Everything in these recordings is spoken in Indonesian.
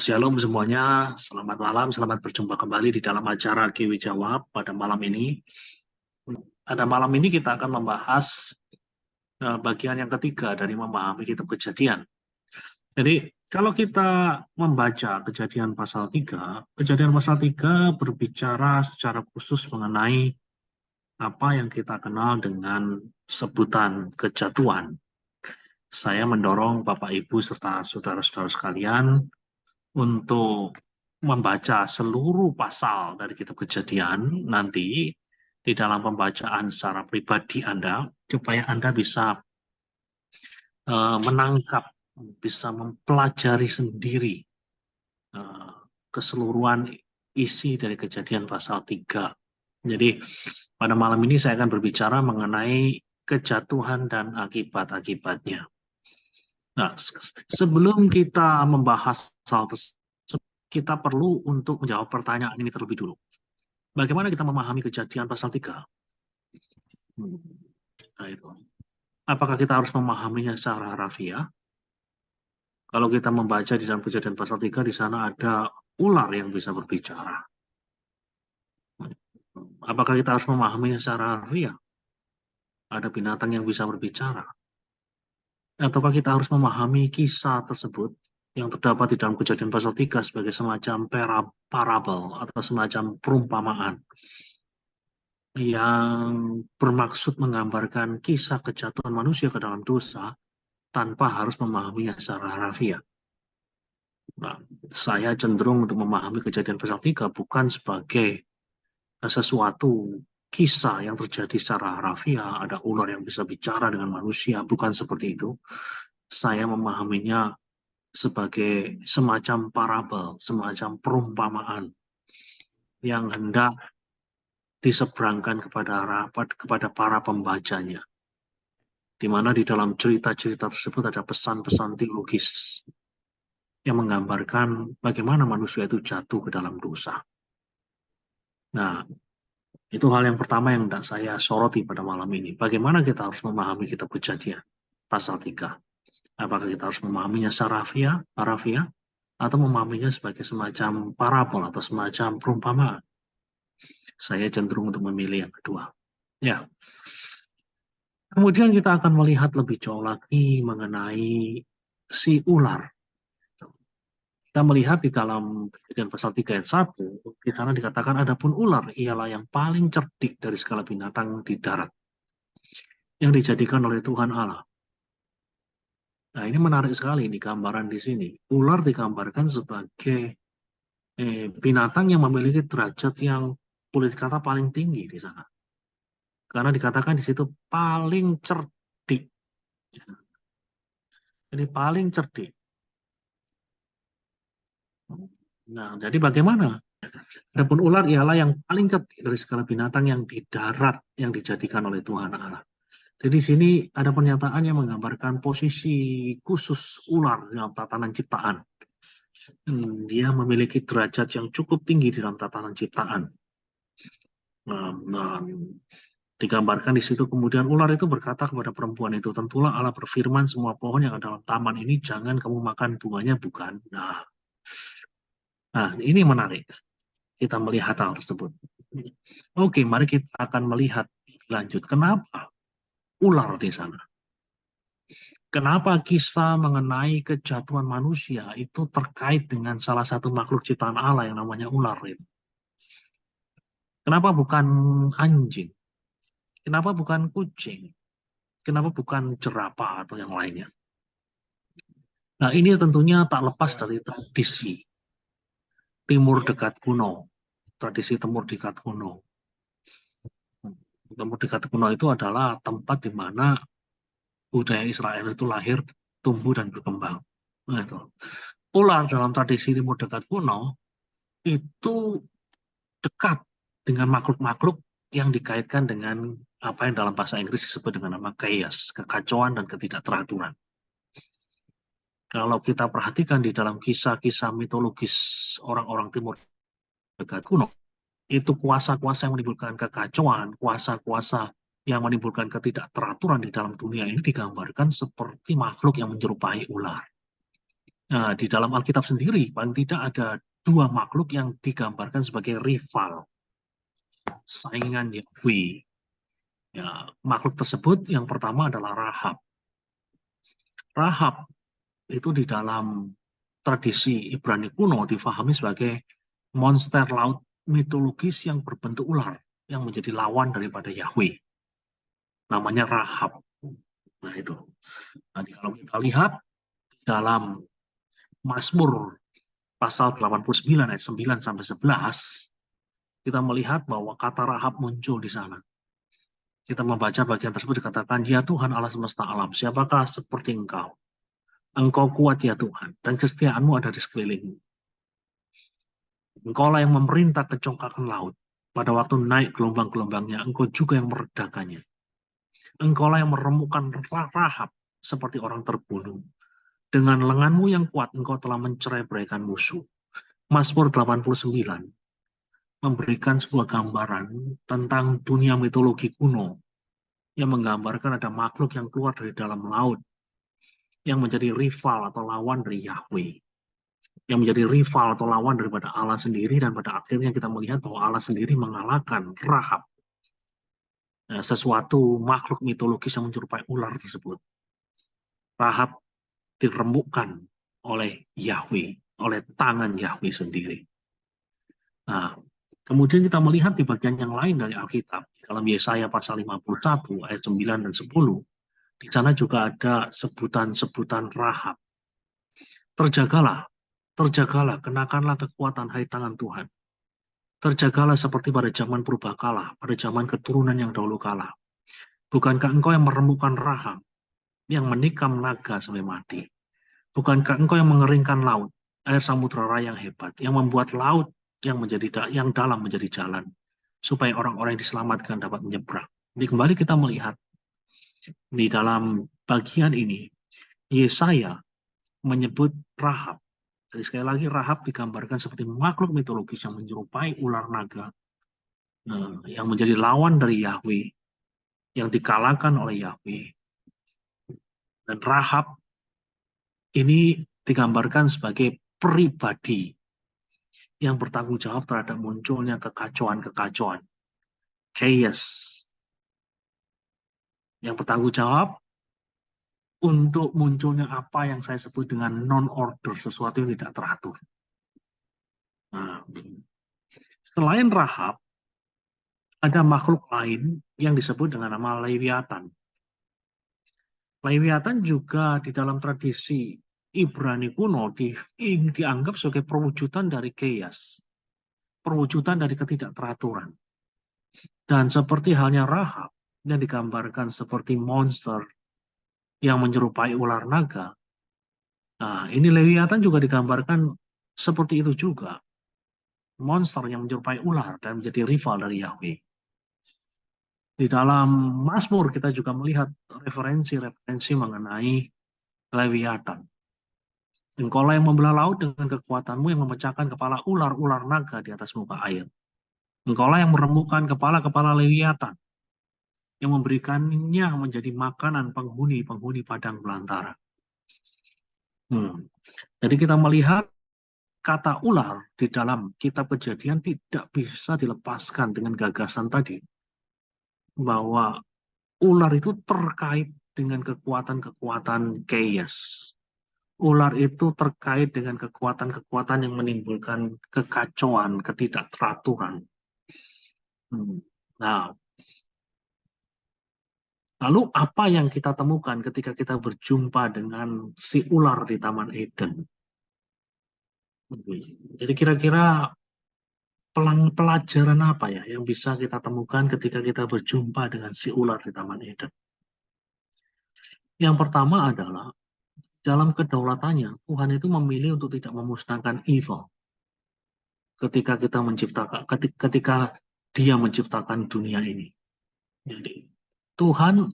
Shalom semuanya, selamat malam, selamat berjumpa kembali di dalam acara Kiwi Jawab pada malam ini. Pada malam ini kita akan membahas bagian yang ketiga dari memahami kitab Kejadian. Jadi, kalau kita membaca Kejadian pasal 3 berbicara secara khusus mengenai apa yang kita kenal dengan sebutan kejatuhan. Saya mendorong Bapak Ibu serta saudara-saudara sekalian untuk membaca seluruh pasal dari kitab Kejadian nanti di dalam pembacaan secara pribadi Anda, supaya Anda bisa menangkap, bisa mempelajari sendiri keseluruhan isi dari Kejadian pasal 3. Jadi pada malam ini saya akan berbicara mengenai kejatuhan dan akibat-akibatnya. Nah, sebelum kita membahas hal tersebut, kita perlu untuk menjawab pertanyaan ini terlebih dulu. Bagaimana kita memahami Kejadian pasal 3? Nah, itu. Apakah kita harus memahaminya secara harafiah? Kalau kita membaca di dalam Kejadian pasal 3, di sana ada ular yang bisa berbicara. Apakah kita harus memahaminya secara harafiah? Ada binatang yang bisa berbicara. Ataukah kita harus memahami kisah tersebut yang terdapat di dalam Kejadian pasal 3 sebagai semacam parabel atau semacam perumpamaan yang bermaksud menggambarkan kisah kejatuhan manusia ke dalam dosa tanpa harus memahaminya secara harafiah. Nah, saya cenderung untuk memahami Kejadian pasal 3 bukan sebagai sesuatu kisah yang terjadi secara harafiah, ada ular yang bisa bicara dengan manusia, bukan seperti itu. Saya memahaminya sebagai semacam parabel, semacam perumpamaan yang hendak diseberangkan kepada para pembacanya, di mana di dalam cerita-cerita tersebut ada pesan-pesan teologis yang menggambarkan bagaimana manusia itu jatuh ke dalam dosa. Nah, itu hal yang pertama yang hendak saya soroti pada malam ini. Bagaimana kita harus memahami kitab Kejadian pasal 3? Apakah kita harus memahaminya secara harafiah atau memahaminya sebagai semacam parabol atau semacam perumpamaan? Saya cenderung untuk memilih yang kedua. Ya. Kemudian kita akan melihat lebih jauh lagi mengenai si ular. Kita melihat di dalam Kejadian pasal 3 ayat 1, di sana dikatakan adapun ular ialah yang paling cerdik dari segala binatang di darat yang dijadikan oleh Tuhan Allah. Nah, ini menarik sekali di gambaran di sini. Ular digambarkan sebagai binatang yang memiliki derajat yang boleh dikata paling tinggi di sana. Karena dikatakan di situ paling cerdik. Jadi paling cerdik. Nah, jadi bagaimana? Adapun ular ialah yang paling cerdik dari segala binatang yang di darat yang dijadikan oleh Tuhan Allah. Jadi di sini ada pernyataan yang menggambarkan posisi khusus ular dalam tatanan ciptaan. Dia memiliki derajat yang cukup tinggi di dalam tatanan ciptaan. Nah, digambarkan di situ kemudian ular itu berkata kepada perempuan itu, tentulah Allah berfirman semua pohon yang ada dalam taman ini jangan kamu makan bunganya, bukan? Nah, ini menarik. Kita melihat hal tersebut. Oke, mari kita akan melihat lanjut. Kenapa ular di sana? Kenapa kisah mengenai kejatuhan manusia itu terkait dengan salah satu makhluk ciptaan Allah yang namanya ular itu? Kenapa bukan anjing? Kenapa bukan kucing? Kenapa bukan jerapah atau yang lainnya? Nah, ini tentunya tak lepas dari tradisi Timur Dekat kuno. Tradisi Timur Dekat kuno. Timur Dekat kuno itu adalah tempat di mana budaya Israel itu lahir, tumbuh, dan berkembang. Nah, itu. Ular dalam tradisi Timur Dekat kuno itu dekat dengan makhluk-makhluk yang dikaitkan dengan apa yang dalam bahasa Inggris disebut dengan nama chaos, kekacauan dan ketidakteraturan. Kalau kita perhatikan di dalam kisah-kisah mitologis orang-orang Timur Dekat kuno, itu kuasa-kuasa yang menimbulkan kekacauan, kuasa-kuasa yang menimbulkan ketidakteraturan di dalam dunia ini digambarkan seperti makhluk yang menyerupai ular. Nah, di dalam Alkitab sendiri, paling tidak ada dua makhluk yang digambarkan sebagai rival, saingan Yahweh. Ya, makhluk tersebut yang pertama adalah Rahab. Rahab itu di dalam tradisi Ibrani kuno difahami sebagai monster laut mitologis yang berbentuk ular, yang menjadi lawan daripada Yahweh. Namanya Rahab. Nah itu. Nah, kalau kita lihat dalam Mazmur pasal 89 ayat 9 sampai 11, kita melihat bahwa kata Rahab muncul di sana. Kita membaca bagian tersebut dikatakan, ya Tuhan Allah semesta alam, siapakah seperti Engkau? Engkau kuat ya Tuhan, dan kesetiaanmu ada di sekelilingmu. Engkaulah yang memerintah kecongkakan laut. Pada waktu naik gelombang-gelombangnya, engkau juga yang meredakannya. Engkaulah yang meremukkan Rahab seperti orang terbunuh. Dengan lenganmu yang kuat, engkau telah mencerai-beraikan musuh. Mazmur 89 memberikan sebuah gambaran tentang dunia mitologi kuno yang menggambarkan ada makhluk yang keluar dari dalam laut yang menjadi rival atau lawan dari Yahweh, yang menjadi rival atau lawan daripada Allah sendiri, dan pada akhirnya kita melihat bahwa Allah sendiri mengalahkan Rahab, sesuatu makhluk mitologis yang menyerupai ular tersebut. Rahab diremukkan oleh Yahweh, oleh tangan Yahweh sendiri. Nah, kemudian kita melihat di bagian yang lain dari Alkitab, dalam Yesaya pasal 51 ayat 9 dan 10, di sana juga ada sebutan-sebutan Rahab. Terjagalah, terjagalah, kenakanlah kekuatan hai tangan Tuhan. Terjagalah seperti pada zaman purbakala, pada zaman keturunan yang dahulu kala. Bukankah engkau yang meremukkan Rahab, yang menikam naga sampai mati? Bukankah engkau yang mengeringkan laut, air samudera raya yang hebat, yang membuat laut yang dalam menjadi jalan, supaya orang-orang yang diselamatkan dapat menyeberang? Jadi kembali kita melihat di dalam bagian ini, Yesaya menyebut Rahab. Jadi sekali lagi Rahab digambarkan seperti makhluk mitologis yang menyerupai ular naga, yang menjadi lawan dari Yahweh, yang dikalahkan oleh Yahweh. Dan Rahab ini digambarkan sebagai pribadi yang bertanggung jawab terhadap munculnya kekacauan-kekacauan, chaos, yang bertanggung jawab untuk munculnya apa yang saya sebut dengan non-order, sesuatu yang tidak teratur. Nah, selain Rahab, ada makhluk lain yang disebut dengan nama Lewiatan. Lewiatan juga di dalam tradisi Ibrani kuno dianggap sebagai perwujudan dari chaos, perwujudan dari ketidakteraturan. Dan seperti halnya Rahab yang digambarkan seperti monster yang menyerupai ular naga, nah ini Lewiatan juga digambarkan seperti itu juga, monster yang menyerupai ular dan menjadi rival dari Yahweh. Di dalam Mazmur kita juga melihat referensi-referensi mengenai Lewiatan. Engkaulah yang membelah laut dengan kekuatanmu, yang memecahkan kepala ular-ular naga di atas muka air. Engkaulah yang meremukkan kepala-kepala Lewiatan, yang memberikannya menjadi makanan penghuni-penghuni padang belantara. Jadi kita melihat kata ular di dalam kitab Kejadian tidak bisa dilepaskan dengan gagasan tadi, bahwa ular itu terkait dengan kekuatan-kekuatan chaos. Ular itu terkait dengan kekuatan-kekuatan yang menimbulkan kekacauan, ketidakteraturan. Nah, lalu apa yang kita temukan ketika kita berjumpa dengan si ular di Taman Eden? Jadi kira-kira pelajaran apa ya yang bisa kita temukan ketika kita berjumpa dengan si ular di Taman Eden? Yang pertama adalah dalam kedaulatannya, Tuhan itu memilih untuk tidak memusnahkan evil. Ketika Dia menciptakan dunia ini. Jadi Tuhan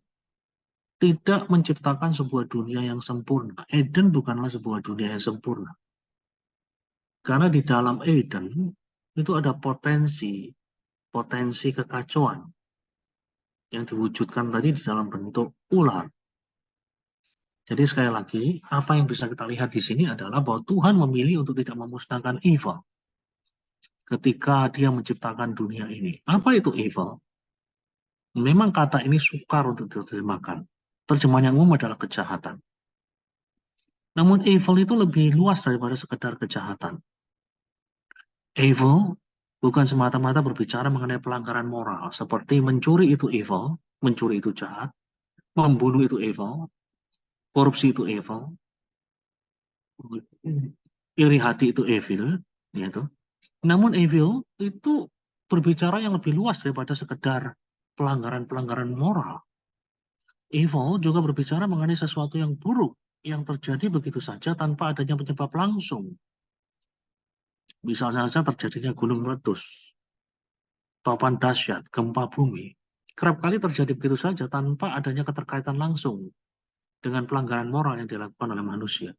tidak menciptakan sebuah dunia yang sempurna. Eden bukanlah sebuah dunia yang sempurna. Karena di dalam Eden itu ada potensi kekacauan yang diwujudkan tadi di dalam bentuk ular. Jadi sekali lagi, apa yang bisa kita lihat di sini adalah bahwa Tuhan memilih untuk tidak memusnahkan evil ketika Dia menciptakan dunia ini. Apa itu evil? Memang kata ini sukar untuk diterjemahkan. Terjemahan yang umum adalah kejahatan. Namun evil itu lebih luas daripada sekedar kejahatan. Evil bukan semata-mata berbicara mengenai pelanggaran moral, seperti mencuri itu evil, mencuri itu jahat, membunuh itu evil, korupsi itu evil, iri hati itu evil, gitu. Namun evil itu berbicara yang lebih luas daripada sekedar pelanggaran-pelanggaran moral. Evil juga berbicara mengenai sesuatu yang buruk yang terjadi begitu saja tanpa adanya penyebab langsung. Misalnya saja terjadinya gunung meletus, topan dahsyat, gempa bumi. Kerap kali terjadi begitu saja tanpa adanya keterkaitan langsung dengan pelanggaran moral yang dilakukan oleh manusia.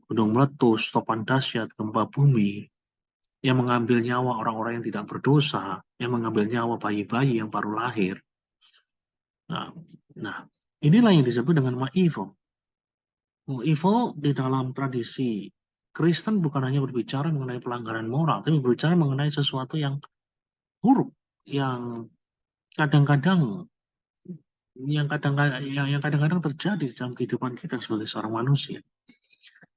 Gunung meletus, topan dahsyat, gempa bumi, yang mengambil nyawa orang-orang yang tidak berdosa, yang mengambil nyawa bayi-bayi yang baru lahir. Nah, nah, inilah yang disebut dengan evil. Evil di dalam tradisi Kristen bukan hanya berbicara mengenai pelanggaran moral, tapi berbicara mengenai sesuatu yang buruk, yang kadang-kadang yang kadang-kadang terjadi dalam kehidupan kita sebagai seorang manusia.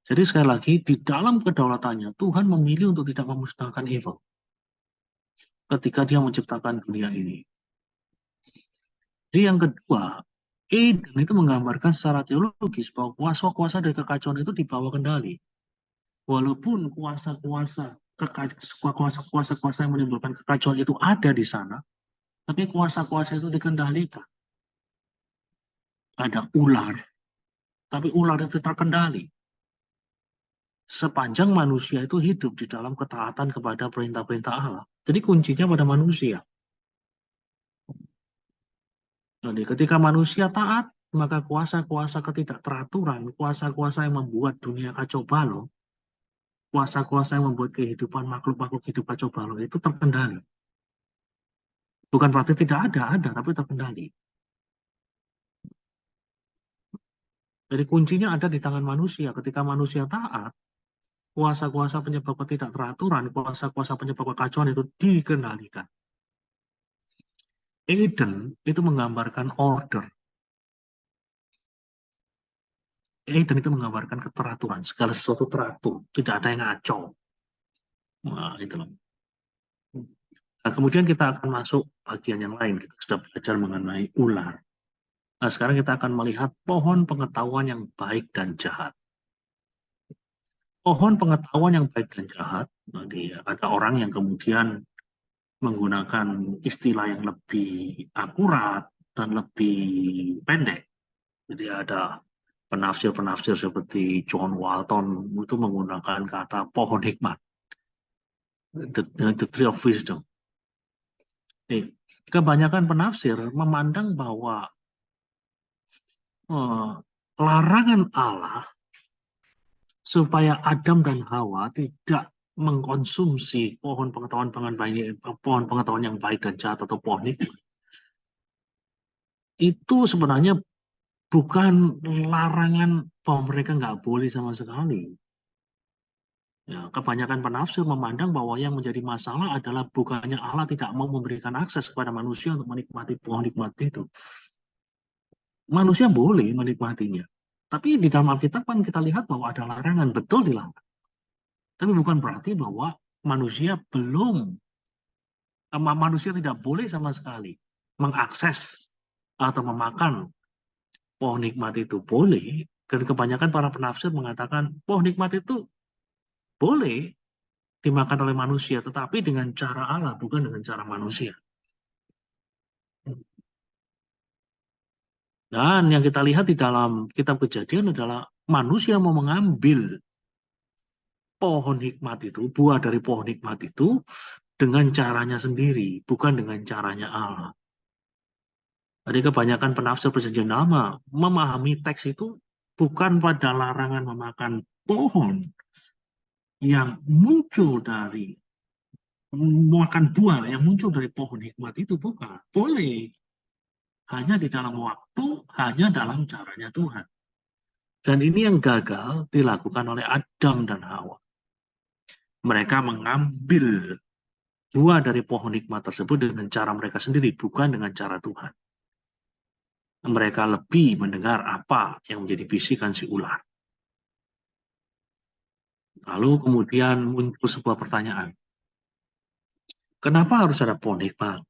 Jadi sekali lagi, di dalam kedaulatannya, Tuhan memilih untuk tidak memusnahkan evil ketika Dia menciptakan dunia ini. Jadi yang kedua, Eden itu menggambarkan secara teologis bahwa kuasa-kuasa dari kekacauan itu dibawa kendali. Walaupun kuasa-kuasa yang menimbulkan kekacauan itu ada di sana, tapi kuasa-kuasa itu dikendalikan. Ada ular, tapi ular itu terkendali. Sepanjang manusia itu hidup di dalam ketaatan kepada perintah-perintah Allah. Jadi kuncinya pada manusia. Jadi ketika manusia taat, maka kuasa-kuasa ketidakteraturan, kuasa-kuasa yang membuat dunia kacau balau, kuasa-kuasa yang membuat kehidupan makhluk-makhluk hidup kacau balau itu terkendali. Bukan berarti tidak ada, tapi terkendali. Jadi kuncinya ada di tangan manusia. Ketika manusia taat, kuasa-kuasa penyebab ketidakteraturan, kuasa-kuasa penyebab kekacauan itu dikendalikan. Eden itu menggambarkan order. Eden itu menggambarkan keteraturan. Segala sesuatu teratur. Tidak ada yang ngaco. Nah, itu loh. Nah, kemudian kita akan masuk bagian yang lain. Kita sudah belajar mengenai ular. Nah, sekarang kita akan melihat pohon pengetahuan yang baik dan jahat. Pohon pengetahuan yang baik dan jahat. Jadi ada orang yang kemudian menggunakan istilah yang lebih akurat dan lebih pendek. Jadi ada penafsir-penafsir seperti John Walton itu menggunakan kata pohon hikmat, the tree of wisdom. Kebanyakan penafsir memandang bahwa larangan Allah supaya Adam dan Hawa tidak mengkonsumsi pohon pengetahuan yang baik dan jahat atau pohon hikmat itu sebenarnya bukan larangan bahwa mereka nggak boleh sama sekali. Ya, kebanyakan penafsir memandang bahwa yang menjadi masalah adalah bukannya Allah tidak mau memberikan akses kepada manusia untuk menikmati pohon nikmat itu. Manusia boleh menikmatinya. Tapi di dalam Alkitab kan kita lihat bahwa ada larangan, betul dilarang. Tapi bukan berarti bahwa manusia manusia tidak boleh sama sekali mengakses atau memakan pohon nikmat itu. Boleh. Dan kebanyakan para penafsir mengatakan pohon nikmat itu boleh dimakan oleh manusia, tetapi dengan cara Allah, bukan dengan cara manusia. Dan yang kita lihat di dalam kitab Kejadian adalah manusia mau mengambil pohon hikmat itu, buah dari pohon hikmat itu dengan caranya sendiri, bukan dengan caranya Allah. Jadi kebanyakan penafsir Perjanjian Lama memahami teks itu bukan pada larangan memakan pohon yang muncul dari makan buah yang muncul dari pohon hikmat itu, bukan. Boleh. hanya di dalam waktu, hanya dalam caranya Tuhan. Dan ini yang gagal dilakukan oleh Adam dan Hawa. Mereka mengambil buah dari pohon hikmat tersebut dengan cara mereka sendiri, bukan dengan cara Tuhan. Mereka lebih mendengar apa yang menjadi bisikan si ular. Lalu kemudian muncul sebuah pertanyaan. Kenapa harus ada pohon hikmat?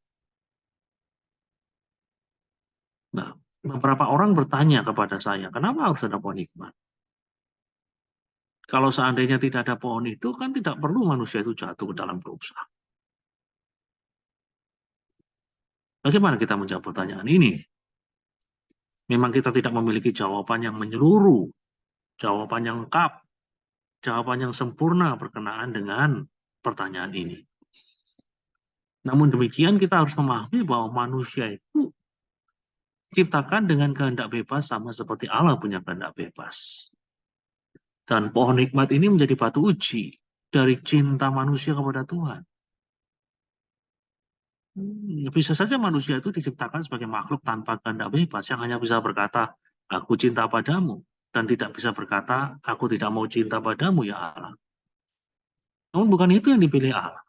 Nah, beberapa orang bertanya kepada saya, kenapa harus ada pohon hikmat? Kalau seandainya tidak ada pohon itu, kan tidak perlu manusia itu jatuh ke dalam dosa. Bagaimana kita menjawab pertanyaan ini? Memang kita tidak memiliki jawaban yang menyeluruh, jawaban yang lengkap, jawaban yang sempurna berkenaan dengan pertanyaan ini. Namun demikian kita harus memahami bahwa manusia itu diciptakan dengan kehendak bebas sama seperti Allah punya kehendak bebas. Dan pohon hikmat ini menjadi batu uji dari cinta manusia kepada Tuhan. Bisa saja manusia itu diciptakan sebagai makhluk tanpa kehendak bebas yang hanya bisa berkata, aku cinta padamu. Dan tidak bisa berkata, aku tidak mau cinta padamu ya Allah. Namun bukan itu yang dipilih Allah.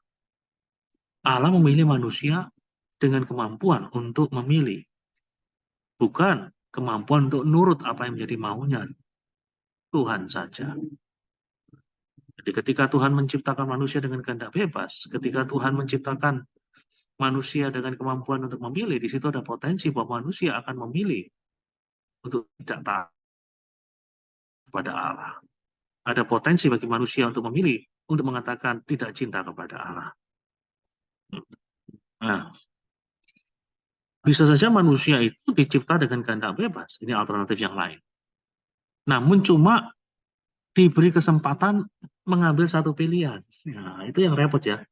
Allah memilih manusia dengan kemampuan untuk memilih. Bukan kemampuan untuk nurut apa yang menjadi maunya Tuhan saja. Jadi ketika Tuhan menciptakan manusia dengan kehendak bebas, ketika Tuhan menciptakan manusia dengan kemampuan untuk memilih, di situ ada potensi bahwa manusia akan memilih untuk tidak taat kepada Allah. Ada potensi bagi manusia untuk memilih untuk mengatakan tidak cinta kepada Allah. Nah, bisa saja manusia itu dicipta dengan kehendak bebas. Ini alternatif yang lain. Namun cuma diberi kesempatan mengambil satu pilihan. Nah, itu yang repot ya.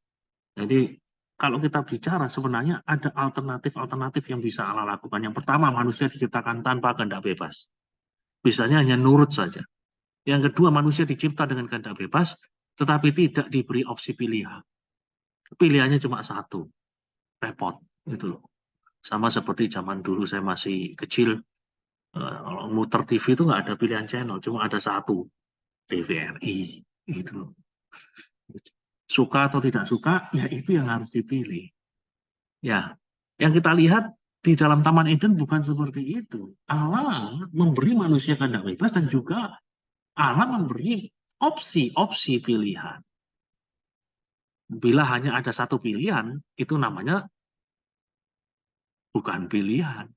Jadi kalau kita bicara sebenarnya ada alternatif-alternatif yang bisa Allah lakukan. Yang pertama, manusia diciptakan tanpa kehendak bebas. Bisanya hanya nurut saja. Yang kedua, manusia dicipta dengan kehendak bebas, tetapi tidak diberi opsi pilihan. Pilihannya cuma satu, repot. Gitu loh. Sama seperti zaman dulu saya masih kecil, kalau muter TV itu nggak ada pilihan channel, cuma ada satu, TVRI. Gitu loh. Suka atau tidak suka, ya itu yang harus dipilih. Ya, yang kita lihat di dalam Taman Eden bukan seperti itu. Allah memberi manusia kehendak bebas dan juga Allah memberi opsi-opsi pilihan. Bila hanya ada satu pilihan, itu namanya bukan pilihan.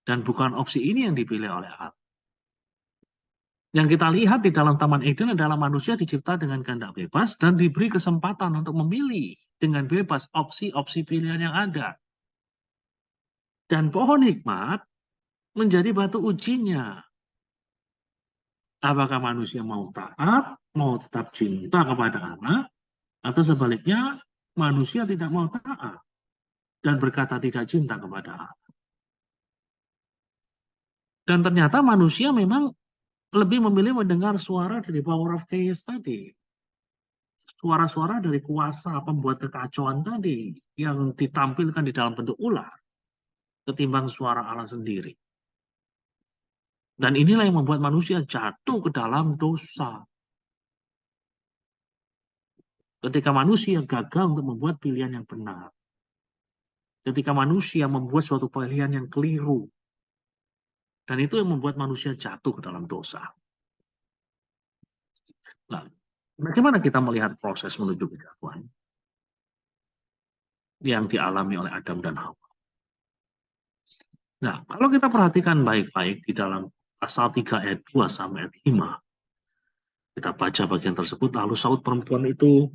Dan bukan opsi ini yang dipilih oleh Allah. Yang kita lihat di dalam Taman Eden adalah manusia dicipta dengan kehendak bebas dan diberi kesempatan untuk memilih dengan bebas opsi-opsi pilihan yang ada. Dan pohon hikmat menjadi batu ujinya. Apakah manusia mau taat, mau tetap cinta kepada Allah, atau sebaliknya manusia tidak mau taat dan berkata tidak cinta kepada Allah. Dan ternyata manusia memang lebih memilih mendengar suara dari power of chaos tadi. Suara-suara dari kuasa pembuat kekacauan tadi yang ditampilkan di dalam bentuk ular ketimbang suara Allah sendiri. Dan inilah yang membuat manusia jatuh ke dalam dosa. Ketika manusia gagal untuk membuat pilihan yang benar. Ketika manusia membuat suatu pilihan yang keliru. Dan itu yang membuat manusia jatuh ke dalam dosa. Nah, bagaimana kita melihat proses menuju kejatuhan yang dialami oleh Adam dan Hawa? Nah, kalau kita perhatikan baik-baik di dalam pasal 3 ayat 2 sampai ayat 5, kita baca bagian tersebut, lalu saut perempuan itu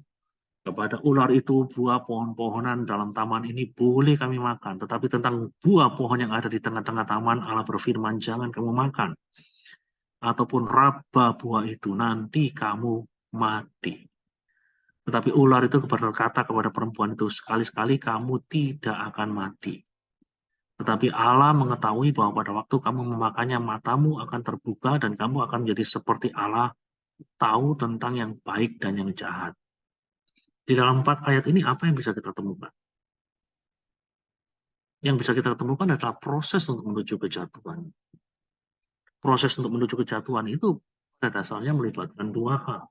kepada ular itu, buah pohon-pohonan dalam taman ini boleh kami makan, tetapi tentang buah pohon yang ada di tengah-tengah taman, Allah berfirman, jangan kamu makan, ataupun raba buah itu, nanti kamu mati. Tetapi ular itu berkata kepada perempuan itu, sekali-sekali kamu tidak akan mati. Tetapi Allah mengetahui bahwa pada waktu kamu memakannya, matamu akan terbuka dan kamu akan menjadi seperti Allah, tahu tentang yang baik dan yang jahat. Di dalam 4 ayat ini apa yang bisa kita temukan? Yang bisa kita temukan adalah proses untuk menuju kejatuhan. Proses untuk menuju kejatuhan itu pada dasarnya melibatkan dua hal.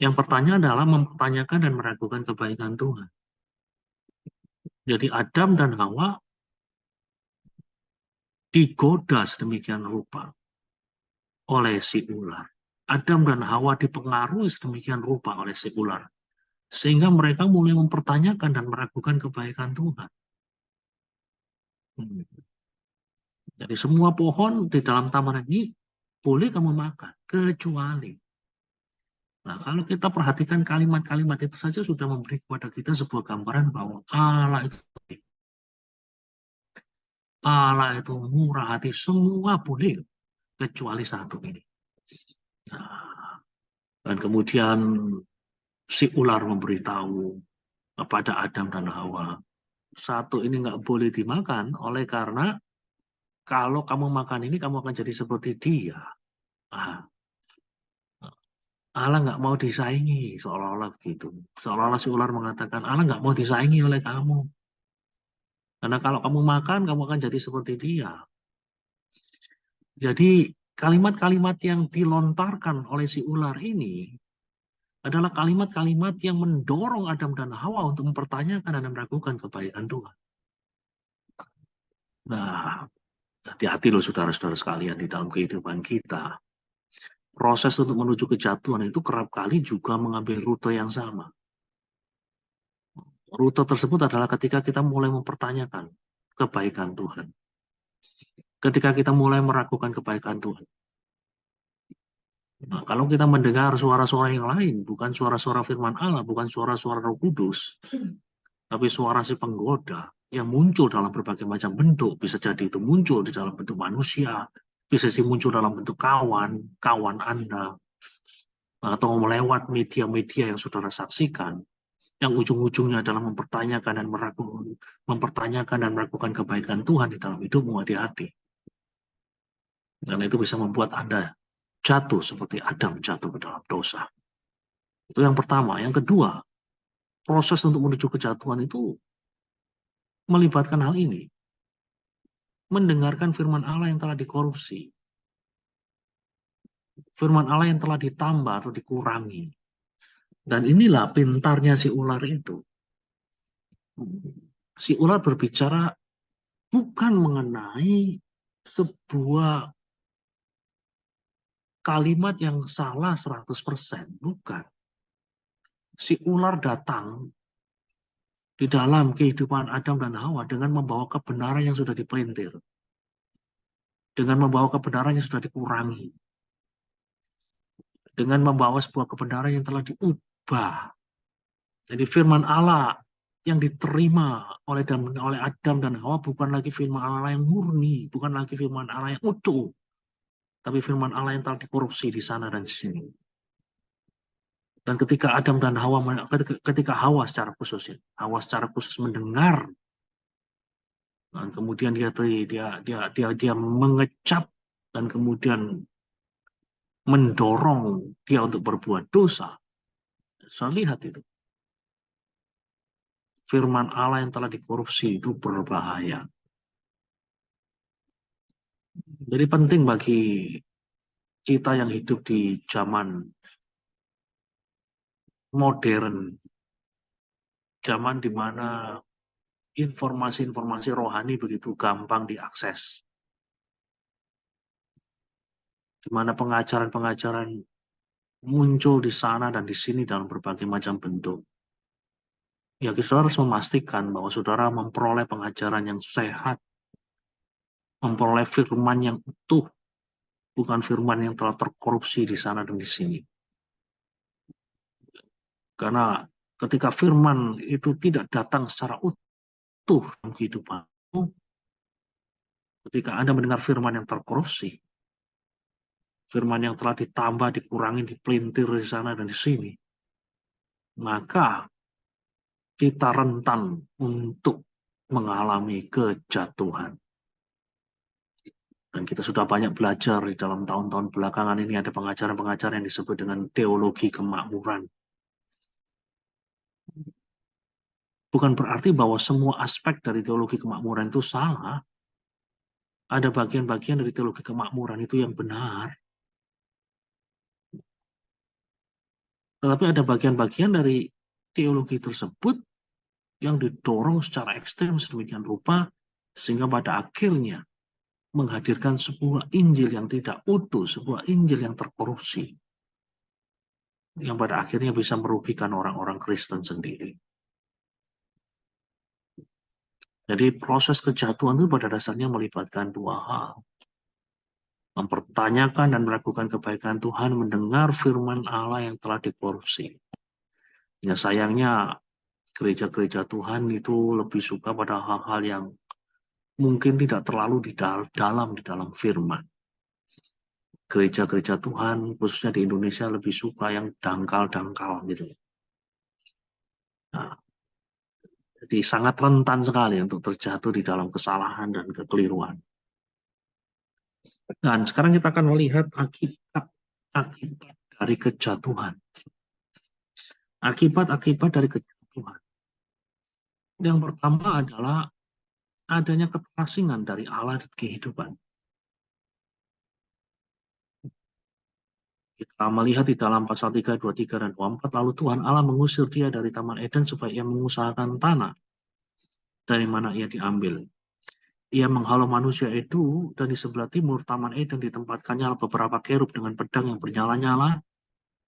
Yang pertama adalah mempertanyakan dan meragukan kebaikan Tuhan. Jadi Adam dan Hawa digoda sedemikian rupa oleh si ular. Adam dan Hawa dipengaruhi sedemikian rupa oleh si ular. Sehingga mereka mulai mempertanyakan dan meragukan kebaikan Tuhan. Jadi semua pohon di dalam taman ini boleh kamu makan, kecuali. Nah, kalau kita perhatikan kalimat-kalimat itu saja sudah memberi kepada kita sebuah gambaran bahwa Allah itu murah hati, semua boleh, kecuali satu ini. Nah, dan kemudian si ular memberitahu kepada Adam dan Hawa, satu ini nggak boleh dimakan, oleh karena kalau kamu makan ini, kamu akan jadi seperti dia. Ah, Allah nggak mau disaingi, seolah-olah begitu. Seolah-olah si ular mengatakan, Allah nggak mau disaingi oleh kamu. Karena kalau kamu makan, kamu akan jadi seperti dia. Jadi kalimat-kalimat yang dilontarkan oleh si ular ini adalah kalimat-kalimat yang mendorong Adam dan Hawa untuk mempertanyakan dan meragukan kebaikan Tuhan. Nah, hati-hati loh saudara-saudara sekalian di dalam kehidupan kita. Proses untuk menuju kejatuhan itu kerap kali juga mengambil rute yang sama. Rute tersebut adalah ketika kita mulai mempertanyakan kebaikan Tuhan. Ketika kita mulai meragukan kebaikan Tuhan. Nah, kalau kita mendengar suara-suara yang lain, bukan suara-suara firman Allah, bukan suara-suara Roh Kudus, tapi suara si penggoda yang muncul dalam berbagai macam bentuk, bisa jadi itu muncul di dalam bentuk manusia, bisa jadi muncul dalam bentuk kawan Anda, atau melewat media-media yang saudara saksikan, yang ujung-ujungnya adalah mempertanyakan dan meragukan kebaikan Tuhan di dalam hidupmu, hati-hati. Dan itu bisa membuat Anda jatuh seperti Adam jatuh ke dalam dosa. Itu yang pertama. Yang kedua, proses untuk menuju kejatuhan itu melibatkan hal ini. Mendengarkan firman Allah yang telah dikorupsi. Firman Allah yang telah ditambah atau dikurangi. Dan inilah pintarnya si ular itu. Si ular berbicara bukan mengenai sebuah kalimat yang salah 100%. Bukan. Si ular datang di dalam kehidupan Adam dan Hawa dengan membawa kebenaran yang sudah dipelintir. Dengan membawa kebenaran yang sudah dikurangi. Dengan membawa sebuah kebenaran yang telah diubah. Jadi firman Allah yang diterima oleh Adam dan Hawa bukan lagi firman Allah yang murni, bukan lagi firman Allah yang utuh, tapi firman Allah yang telah dikorupsi di sana dan di sini. Dan ketika Adam dan Hawa, ketika Hawa secara khusus mendengar, dan kemudian dia mengecap dan kemudian mendorong dia untuk berbuat dosa. Saya lihat itu. Firman Allah yang telah dikorupsi itu berbahaya. Jadi penting bagi kita yang hidup di zaman modern, zaman di mana informasi-informasi rohani begitu gampang diakses, di mana pengajaran-pengajaran muncul di sana dan di sini dalam berbagai macam bentuk. Ya, saudara harus memastikan bahwa saudara memperoleh pengajaran yang sehat, memperoleh firman yang utuh, bukan firman yang telah terkorupsi di sana dan di sini. Karena ketika firman itu tidak datang secara utuh dalam kehidupanmu, ketika Anda mendengar firman yang terkorupsi, firman yang telah ditambah, dikurangi, dipelintir di sana dan di sini, maka kita rentan untuk mengalami kejatuhan. Dan kita sudah banyak belajar di dalam tahun-tahun belakangan ini ada pengajaran-pengajaran yang disebut dengan teologi kemakmuran. Bukan berarti bahwa semua aspek dari teologi kemakmuran itu salah. Ada bagian-bagian dari teologi kemakmuran itu yang benar. Tetapi ada bagian-bagian dari teologi tersebut yang didorong secara ekstrem sedemikian rupa, sehingga pada akhirnya menghadirkan sebuah Injil yang tidak utuh, sebuah Injil yang terkorupsi, yang pada akhirnya bisa merugikan orang-orang Kristen sendiri. Jadi proses kejatuhan itu pada dasarnya melibatkan dua hal. Mempertanyakan dan meragukan kebaikan Tuhan, mendengar firman Allah yang telah dikorupsi. Ya sayangnya gereja-gereja Tuhan itu lebih suka pada hal-hal yang mungkin tidak terlalu di dalam firman. Gereja-gereja Tuhan, khususnya di Indonesia, lebih suka yang dangkal-dangkal gitu. Nah, jadi sangat rentan sekali untuk terjatuh di dalam kesalahan dan kekeliruan. Dan sekarang kita akan melihat akibat dari kejatuhan. Akibat-akibat dari kejatuhan. Yang pertama adalah adanya keterasingan dari Allah di kehidupan. Kita melihat di dalam pasal 3, 23, dan 24, lalu Tuhan Allah mengusir dia dari Taman Eden supaya ia mengusahakan tanah dari mana ia diambil. Ia menghalau manusia itu, dan di sebelah timur Taman Eden ditempatkannya beberapa kerub dengan pedang yang bernyala-nyala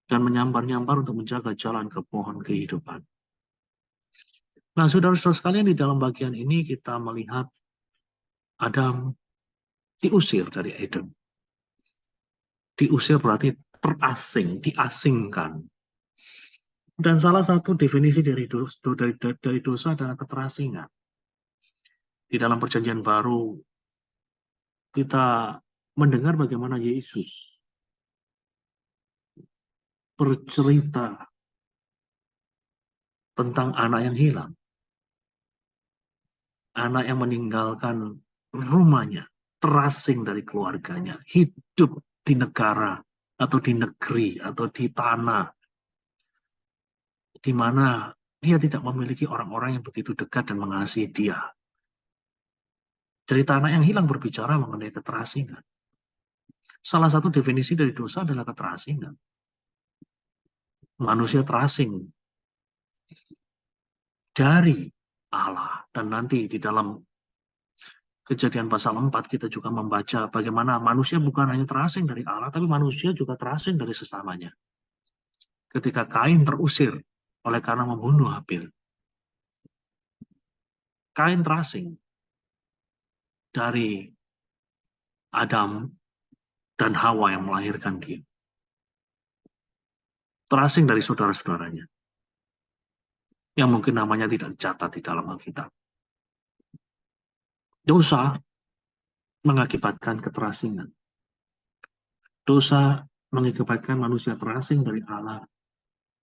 dan menyambar-nyambar untuk menjaga jalan ke pohon kehidupan. Nah, saudara-saudara sekalian, di dalam bagian ini kita melihat Adam diusir dari Eden. Diusir berarti terasing, diasingkan. Dan salah satu definisi dari dosa adalah keterasingan. Di dalam perjanjian baru, kita mendengar bagaimana Yesus bercerita tentang anak yang hilang. Anak yang meninggalkan rumahnya, terasing dari keluarganya, hidup di negara atau di negeri atau di tanah di mana dia tidak memiliki orang-orang yang begitu dekat dan mengasihi dia. Cerita anak yang hilang berbicara mengenai keterasingan. Salah satu definisi dari dosa adalah keterasingan. Manusia terasing dari Allah. Dan nanti di dalam Kejadian pasal 4 kita juga membaca bagaimana manusia bukan hanya terasing dari Allah, tapi manusia juga terasing dari sesamanya. Ketika Kain terusir oleh karena membunuh Habil. Kain terasing dari Adam dan Hawa yang melahirkan dia. Terasing dari saudara-saudaranya. Yang mungkin namanya tidak dicatat di dalam Alkitab. Dosa mengakibatkan keterasingan. Dosa mengakibatkan manusia terasing dari Allah.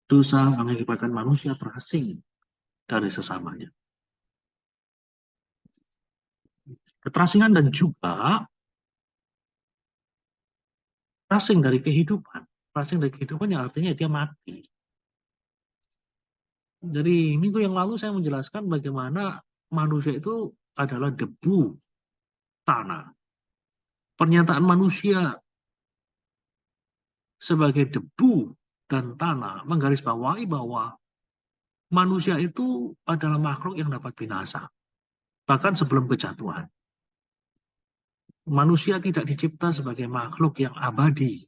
Dosa mengakibatkan manusia terasing dari sesamanya. Keterasingan dan juga terasing dari kehidupan. Terasing dari kehidupan yang artinya dia mati. Jadi minggu yang lalu saya menjelaskan bagaimana manusia itu adalah debu tanah. Pernyataan manusia sebagai debu dan tanah menggarisbawahi bahwa manusia itu adalah makhluk yang dapat binasa. Bahkan sebelum kejatuhan. Manusia tidak dicipta sebagai makhluk yang abadi.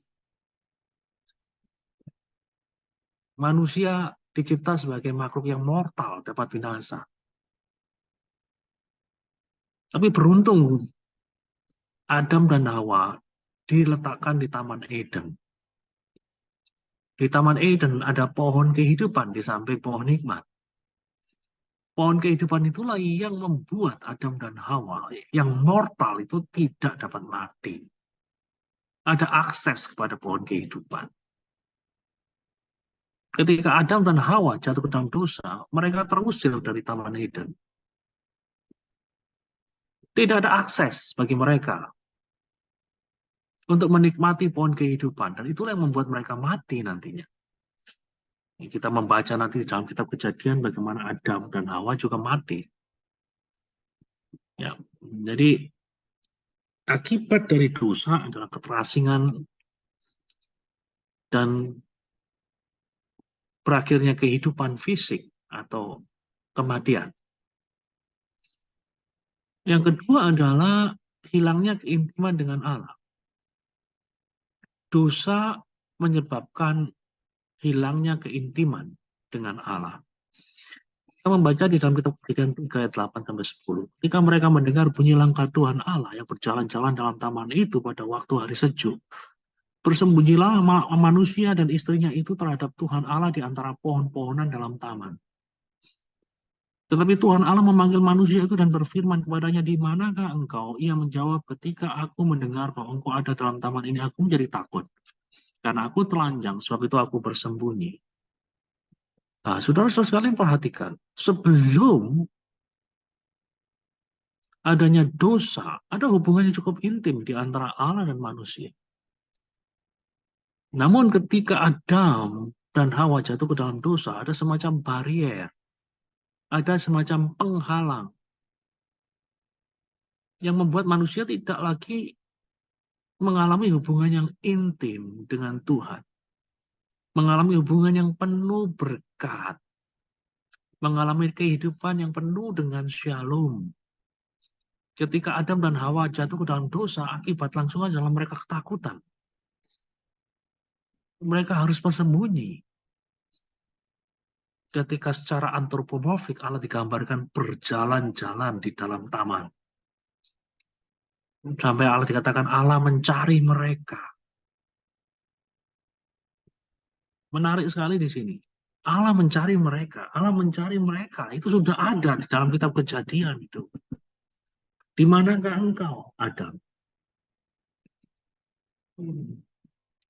Manusia dicipta sebagai makhluk yang mortal, dapat binasa. Tapi beruntung Adam dan Hawa diletakkan di Taman Eden. Di Taman Eden ada pohon kehidupan di samping pohon hikmat. Pohon kehidupan itulah yang membuat Adam dan Hawa yang mortal itu tidak dapat mati. Ada akses kepada pohon kehidupan. Ketika Adam dan Hawa jatuh ke dalam dosa, mereka terusir dari Taman Eden. Tidak ada akses bagi mereka untuk menikmati pohon kehidupan. Dan itulah yang membuat mereka mati nantinya. Kita membaca nanti di dalam kitab Kejadian bagaimana Adam dan Hawa juga mati. Ya, jadi akibat dari dosa adalah keterasingan dan berakhirnya kehidupan fisik atau kematian. Yang kedua adalah hilangnya keintiman dengan Allah. Dosa menyebabkan hilangnya keintiman dengan Allah. Kita membaca di dalam kitab Kejadian 3 ayat 8 sampai 10. Ketika mereka mendengar bunyi langkah Tuhan Allah yang berjalan-jalan dalam taman itu pada waktu hari sejuk, bersembunyilah manusia dan istrinya itu terhadap Tuhan Allah di antara pohon-pohonan dalam taman. Tetapi Tuhan Allah memanggil manusia itu dan berfirman kepadanya, di manakah engkau? Ia menjawab, ketika aku mendengar bahwa engkau ada dalam taman ini, aku menjadi takut. Karena aku telanjang, sebab itu aku bersembunyi. Nah, saudara-saudara sekalian perhatikan, sebelum adanya dosa, ada hubungan yang cukup intim di antara Allah dan manusia. Namun ketika Adam dan Hawa jatuh ke dalam dosa, ada semacam barier, ada semacam penghalang yang membuat manusia tidak lagi mengalami hubungan yang intim dengan Tuhan, mengalami hubungan yang penuh berkat, mengalami kehidupan yang penuh dengan shalom. Ketika Adam dan Hawa jatuh ke dalam dosa, akibat langsung adalah mereka ketakutan. Mereka harus bersembunyi. Ketika secara antropomorfik Allah digambarkan berjalan-jalan di dalam taman. Sampai Allah dikatakan Allah mencari mereka. Menarik sekali di sini. Allah mencari mereka. Allah mencari mereka. Itu sudah ada di dalam kitab Kejadian itu. Di manakah engkau, Adam?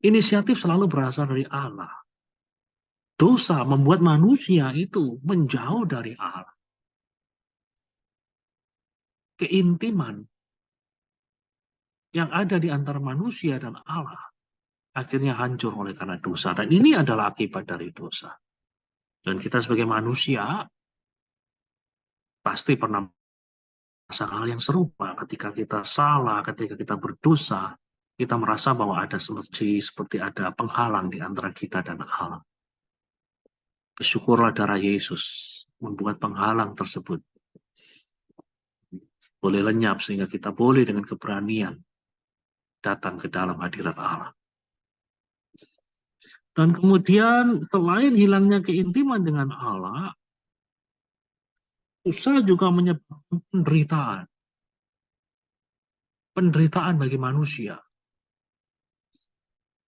Inisiatif selalu berasal dari Allah. Dosa membuat manusia itu menjauh dari Allah. Keintiman yang ada di antara manusia dan Allah akhirnya hancur oleh karena dosa. Dan ini adalah akibat dari dosa. Dan kita sebagai manusia pasti pernah merasa hal yang serupa. Ketika kita salah, ketika kita berdosa, kita merasa bahwa ada seperti ada penghalang di antara kita dan Allah. Bersyukurlah darah Yesus membuat penghalang tersebut boleh lenyap sehingga kita boleh dengan keberanian datang ke dalam hadirat Allah. Dan kemudian selain hilangnya keintiman dengan Allah, dosa juga menyebabkan penderitaan. Penderitaan bagi manusia.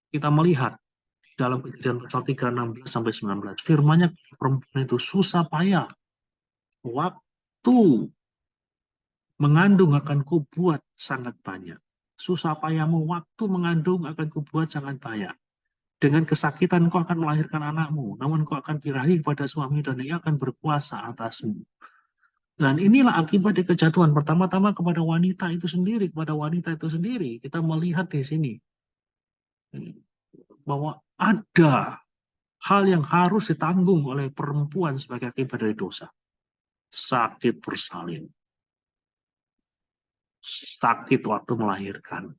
Kita melihat dalam Kejadian pasal 3, 16 sampai 19. Firman-Nya perempuan itu susah payah. Waktu mengandung akan kubuat sangat banyak. Susah payahmu waktu mengandung akan kubuat sangat banyak. Dengan kesakitan kau akan melahirkan anakmu, namun kau akan birahi kepada suami dan ia akan berkuasa atasmu. Dan inilah akibat dari kejatuhan pertama-tama kepada wanita itu sendiri, Kita melihat di sini bahwa ada hal yang harus ditanggung oleh perempuan sebagai akibat dari dosa. Sakit bersalin. Sakit waktu melahirkan.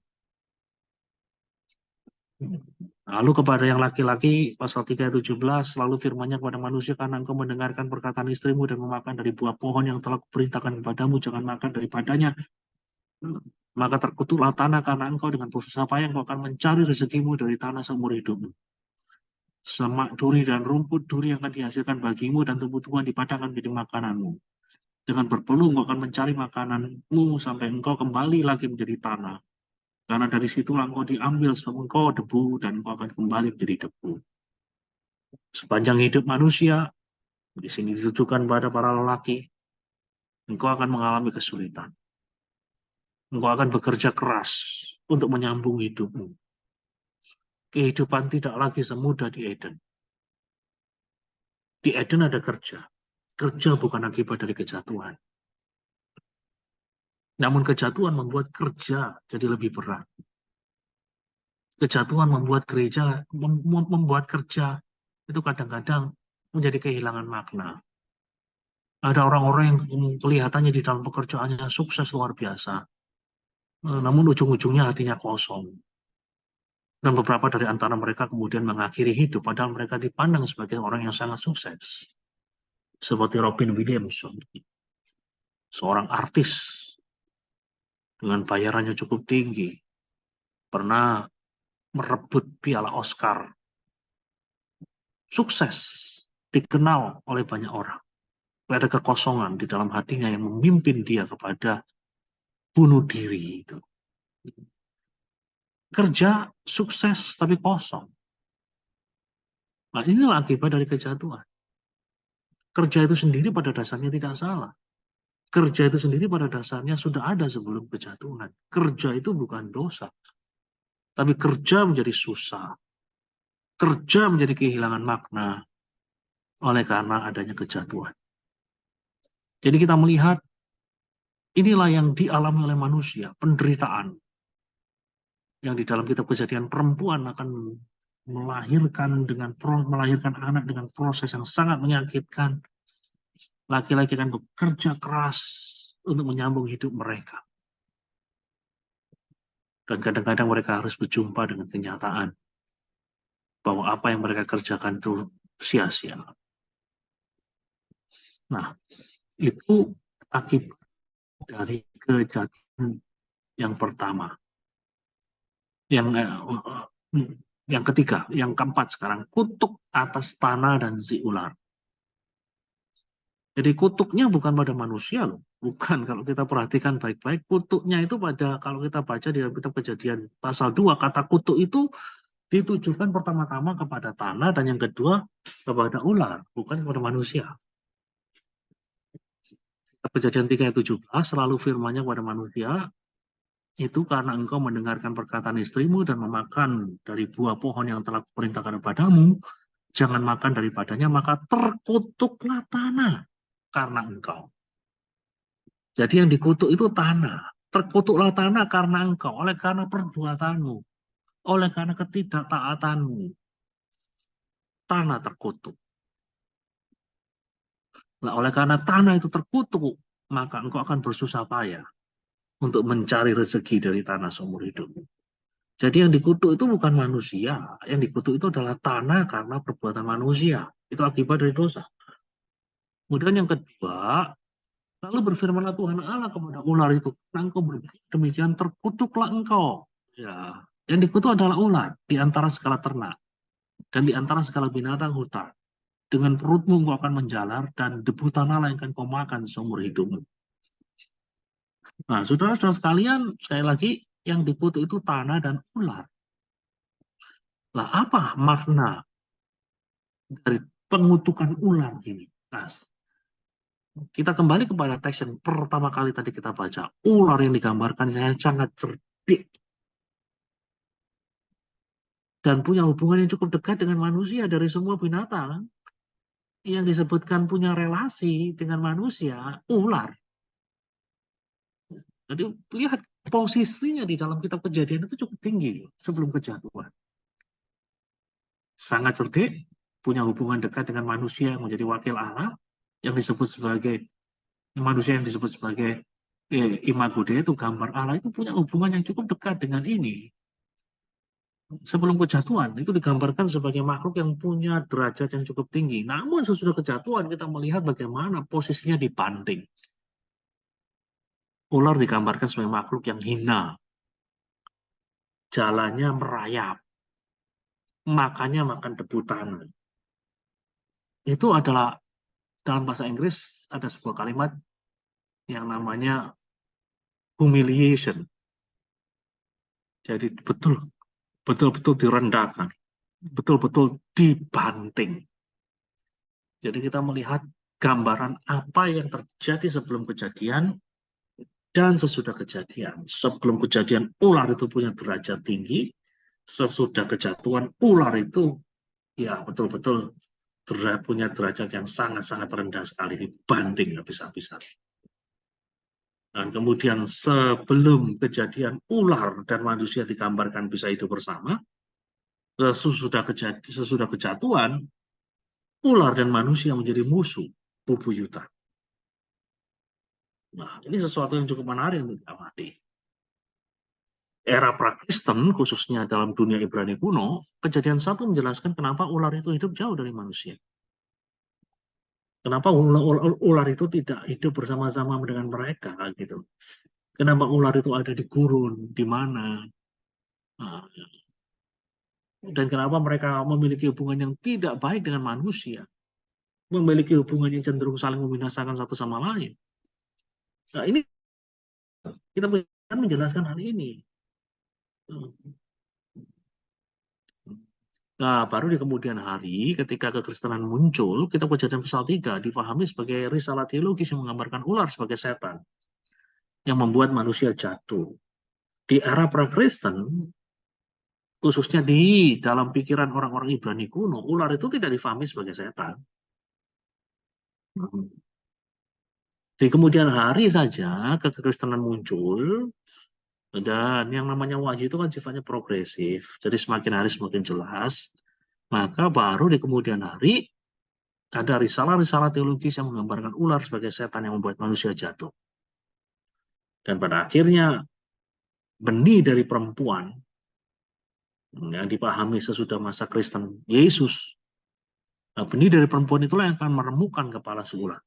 Lalu kepada yang laki-laki, pasal 3 ayat 17, lalu firman-Nya kepada manusia, karena engkau mendengarkan perkataan istrimu dan memakan dari buah pohon yang telah kuperintahkan kepadamu, jangan makan daripadanya, maka terkutuklah tanah karena engkau dengan susah payah engkau akan mencari rezekimu dari tanah seumur hidupmu. Semak duri dan rumput duri yang akan dihasilkan bagimu dan tumbuh-tumbuhan di padang akan menjadi makananmu. Dengan berpeluh engkau akan mencari makananmu sampai engkau kembali lagi menjadi tanah. Karena dari situlah engkau diambil sebab engkau debu dan engkau akan kembali menjadi debu. Sepanjang hidup manusia, di sini ditujukan pada para lelaki, engkau akan mengalami kesulitan. Engkau akan bekerja keras untuk menyambung hidupmu. Kehidupan tidak lagi semudah di Eden. Di Eden ada kerja. Kerja bukan akibat dari kejatuhan. Namun kejatuhan membuat kerja jadi lebih berat. Kejatuhan membuat kerja itu kadang-kadang menjadi kehilangan makna. Ada orang-orang yang kelihatannya di dalam pekerjaannya sukses luar biasa, namun ujung-ujungnya hatinya kosong. Dan beberapa dari antara mereka kemudian mengakhiri hidup, padahal mereka dipandang sebagai orang yang sangat sukses. Seperti Robin Williams, seorang artis dengan bayarannya cukup tinggi, pernah merebut piala Oscar, sukses, dikenal oleh banyak orang. Ada kekosongan di dalam hatinya yang memimpin dia kepada bunuh diri itu. Kerja sukses tapi kosong. Nah, inilah akibat dari kejatuhan. Kerja itu sendiri pada dasarnya tidak salah. Kerja itu sendiri pada dasarnya sudah ada sebelum kejatuhan. Kerja itu bukan dosa. Tapi kerja menjadi susah. Kerja menjadi kehilangan makna oleh karena adanya kejatuhan. Jadi kita melihat inilah yang dialami oleh manusia, penderitaan. Yang di dalam kitab Kejadian, perempuan akan melahirkan anak dengan proses yang sangat menyakitkan. Laki-laki akan bekerja keras untuk menyambung hidup mereka. Dan kadang-kadang mereka harus berjumpa dengan kenyataan bahwa apa yang mereka kerjakan itu sia-sia. Nah, itu akibat dari kejatuhan yang pertama. Yang ketiga, yang keempat sekarang, kutuk atas tanah dan si ular. Jadi kutuknya bukan pada manusia loh. Bukan, kalau kita perhatikan baik-baik, kutuknya itu kalau kita baca di dalam kitab Kejadian pasal 2, kata kutuk itu ditujukan pertama-tama kepada tanah dan yang kedua kepada ular, bukan kepada manusia. Kejadian 3 ayat 17, selalu firman-Nya kepada manusia, itu karena engkau mendengarkan perkataan istrimu dan memakan dari buah pohon yang telah kuperintahkan kepadamu, jangan makan daripadanya, maka terkutuklah tanah karena engkau. Jadi yang dikutuk itu tanah. Terkutuklah tanah karena engkau, oleh karena perbuatanmu, oleh karena ketidaktaatanmu. Tanah terkutuk. Nah, oleh karena tanah itu terkutuk, maka engkau akan bersusah payah untuk mencari rezeki dari tanah seumur hidup. Jadi yang dikutuk itu bukan manusia, yang dikutuk itu adalah tanah karena perbuatan manusia. Itu akibat dari dosa. Kemudian yang kedua, lalu berfirmanlah Tuhan Allah kepada ular itu, engkau berbuat demikian terkutuklah engkau. Ya, yang dikutuk adalah ular di antara segala ternak dan di antara segala binatang hutan. Dengan perutmu engkau akan menjalar dan debu tanah yang akan kau makan seumur hidupmu. Nah, saudara-saudara sekalian, sekali lagi, yang dikutuk itu tanah dan ular. Lah, apa makna dari pengutukan ular ini? Nah, kita kembali kepada teks yang pertama kali tadi kita baca. Ular yang digambarkan sangat cerdik dan punya hubungan yang cukup dekat dengan manusia dari semua binatang yang disebutkan punya relasi dengan manusia, ular. Jadi lihat posisinya di dalam kitab Kejadian itu cukup tinggi sebelum kejatuhan. Sangat cerdik, punya hubungan dekat dengan manusia yang menjadi wakil Allah, yang disebut sebagai manusia yang disebut sebagai imago Dei, itu gambar Allah, itu punya hubungan yang cukup dekat dengan ini. Sebelum kejatuhan itu digambarkan sebagai makhluk yang punya derajat yang cukup tinggi. Namun sesudah kejatuhan kita melihat bagaimana posisinya dibanding. Ular digambarkan sebagai makhluk yang hina, jalannya merayap, makannya makan debu tanah. Itu adalah dalam bahasa Inggris ada sebuah kalimat yang namanya humiliation. Jadi betul-betul direndahkan, betul-betul dibanting. Jadi kita melihat gambaran apa yang terjadi sebelum kejadian dan sesudah kejadian. Sebelum kejadian ular itu punya derajat tinggi, sesudah kejatuhan ular itu ya betul-betul punya derajat yang sangat-sangat rendah sekali, dibanding habis-habisan. Dan kemudian sebelum kejadian ular dan manusia digambarkan bisa hidup bersama, sesudah kejatuhan ular dan manusia menjadi musuh bebuyutan. Nah, ini sesuatu yang cukup menarik untuk diamati. Era prakristen, khususnya dalam dunia Ibrani kuno, Kejadian 1 menjelaskan kenapa ular itu hidup jauh dari manusia. Kenapa ular itu tidak hidup bersama-sama dengan mereka gitu. Kenapa ular itu ada di gurun, di mana? Nah, dan kenapa mereka memiliki hubungan yang tidak baik dengan manusia, memiliki hubungan yang cenderung saling membinasakan satu sama lain. Nah, ini kita bisa menjelaskan hal ini. Nah, baru di kemudian hari, ketika kekristenan muncul, kita Kejadian pasal 3 dipahami sebagai risalah teologis yang menggambarkan ular sebagai setan yang membuat manusia jatuh. Di era prakristen, khususnya di dalam pikiran orang-orang Ibrani kuno, ular itu tidak difahami sebagai setan. Di kemudian hari saja kekristenan muncul, dan yang namanya wahyu itu kan sifatnya progresif, jadi semakin hari semakin jelas. Maka baru di kemudian hari ada risalah-risalah teologis yang menggambarkan ular sebagai setan yang membuat manusia jatuh. Dan pada akhirnya benih dari perempuan yang dipahami sesudah masa Kristen Yesus. Nah, benih dari perempuan itulah yang akan meremukan kepala si ular.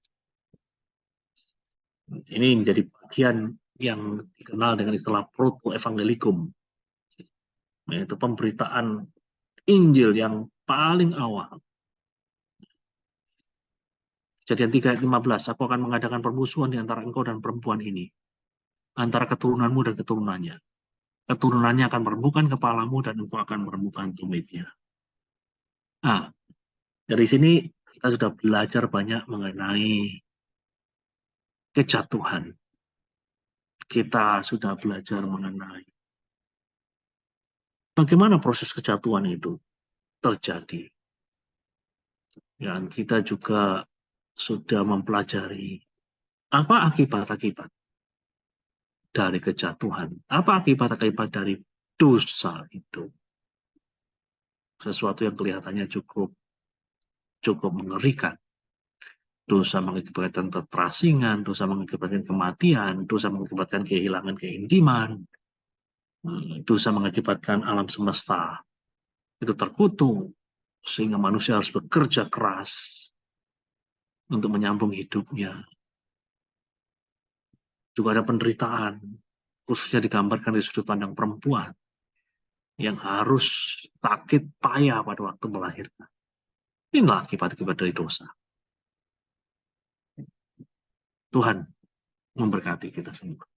Ini menjadi bagian yang dikenal dengan istilah proto-evangelicum, yaitu pemberitaan Injil yang paling awal. Kejadian 3 ayat 15, aku akan mengadakan permusuhan di antara engkau dan perempuan ini, antara keturunanmu dan keturunannya. Keturunannya akan meremukkan kepalamu dan engkau akan meremukkan tumitnya. Nah, dari sini kita sudah belajar banyak mengenai kejatuhan. Kita sudah belajar mengenai bagaimana proses kejatuhan itu terjadi. Dan kita juga sudah mempelajari apa akibat-akibat dari kejatuhan, apa akibat-akibat dari dosa itu. Sesuatu yang kelihatannya cukup mengerikan. Dosa mengakibatkan keterasingan, dosa mengakibatkan kematian, dosa mengakibatkan kehilangan keintiman, dosa mengakibatkan alam semesta itu terkutuk, sehingga manusia harus bekerja keras untuk menyambung hidupnya. Juga ada penderitaan, khususnya digambarkan dari sudut pandang perempuan, yang harus sakit payah pada waktu melahirkan. Inilah akibat-akibat dari dosa. Tuhan memberkati kita semua.